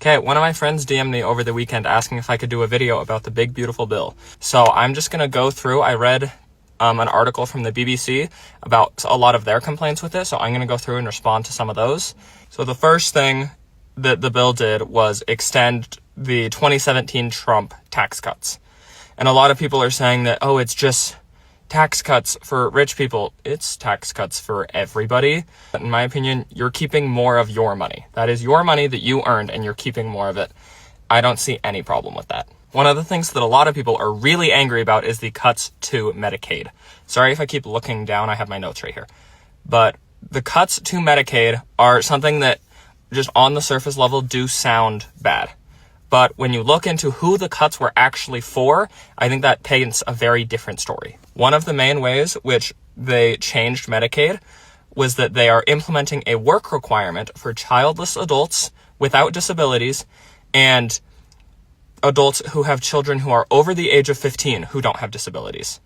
Okay, one of my friends DM'd me over the weekend asking if I could do a video about the big beautiful bill. So I'm just gonna go through. I read an article from the BBC about a lot of their complaints with it, so I'm gonna go through and respond to some of those. So the first thing that the bill did was extend the 2017 Trump tax cuts. And a lot of people are saying that, oh, it's just tax cuts for rich people. It's tax cuts for everybody. But in my opinion, you're keeping more of your money. That is your money that you earned and you're keeping more of it. I don't see any problem with that. One of the things that a lot of people are really angry about is the cuts to Medicaid. Sorry if I keep looking down, I have my notes right here. But the cuts to Medicaid are something that just on the surface level do sound bad. But when you look into who the cuts were actually for, I think that paints a very different story. One of the main ways which they changed Medicaid was that they are implementing a work requirement for childless adults without disabilities and adults who have children who are over the age of 15 who don't have disabilities.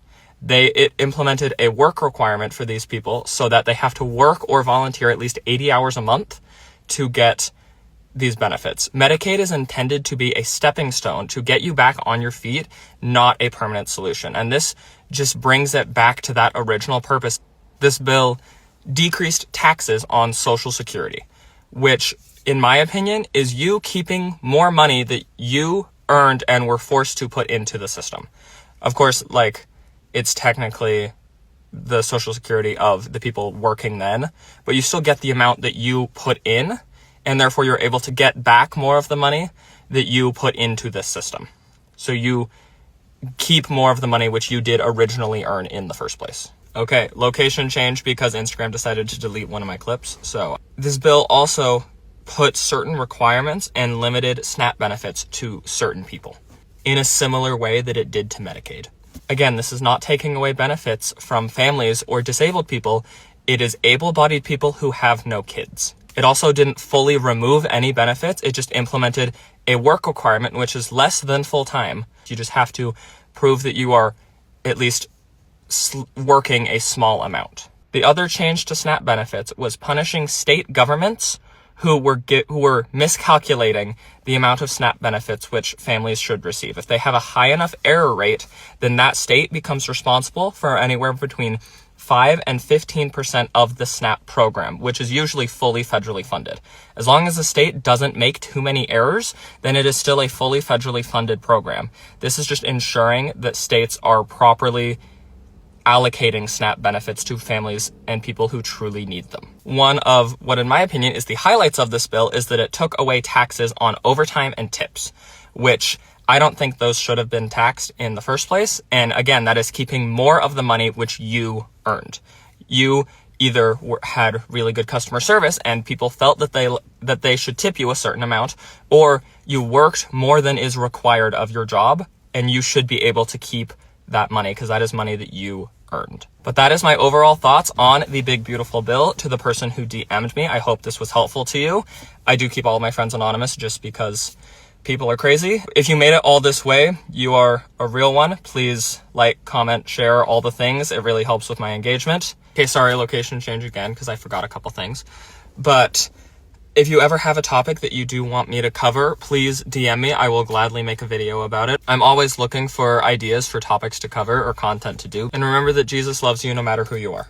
It implemented a work requirement for these people so that they have to work or volunteer at least 80 hours a month to get these benefits. Medicaid is intended to be a stepping stone to get you back on your feet, not a permanent solution. And this just brings it back to that original purpose. This bill decreased taxes on Social Security, which, in my opinion, is you keeping more money that you earned and were forced to put into the system. Of course, it's technically the Social Security of the people working then, but you still get the amount that you put in, and therefore you're able to get back more of the money that you put into this system. So you keep more of the money which you did originally earn in the first place. Okay, location change because Instagram decided to delete one of my clips. So this bill also put certain requirements and limited SNAP benefits to certain people in a similar way that it did to Medicaid. Again, this is not taking away benefits from families or disabled people. It is able-bodied people who have no kids. It also didn't fully remove any benefits. It just implemented a work requirement, which is less than full-time. You just have to prove that you are at least working a small amount. The other change to SNAP benefits was punishing state governments who were miscalculating the amount of SNAP benefits which families should receive. If they have a high enough error rate, then that state becomes responsible for anywhere between 5 and 15% of the SNAP program, which is usually fully federally funded. As long as the state doesn't make too many errors, then it is still a fully federally funded program. This is just ensuring that states are properly allocating SNAP benefits to families and people who truly need them. One of what, in my opinion, is the highlights of this bill is that it took away taxes on overtime and tips, which I don't think those should have been taxed in the first place. And again, that is keeping more of the money which you earned. You either had really good customer service and people felt that they should tip you a certain amount, or you worked more than is required of your job and you should be able to keep that money because that is money that you earned. But that is my overall thoughts on the big beautiful bill. To the person who DM'd me, I hope this was helpful to you. I do keep all of my friends anonymous just because people are crazy. If you made it all this way, you are a real one. Please like, comment, share all the things. It really helps with my engagement. Okay, sorry, location change again because I forgot a couple things. But if you ever have a topic that you do want me to cover, please DM me. I will gladly make a video about it. I'm always looking for ideas for topics to cover or content to do. And remember that Jesus loves you no matter who you are.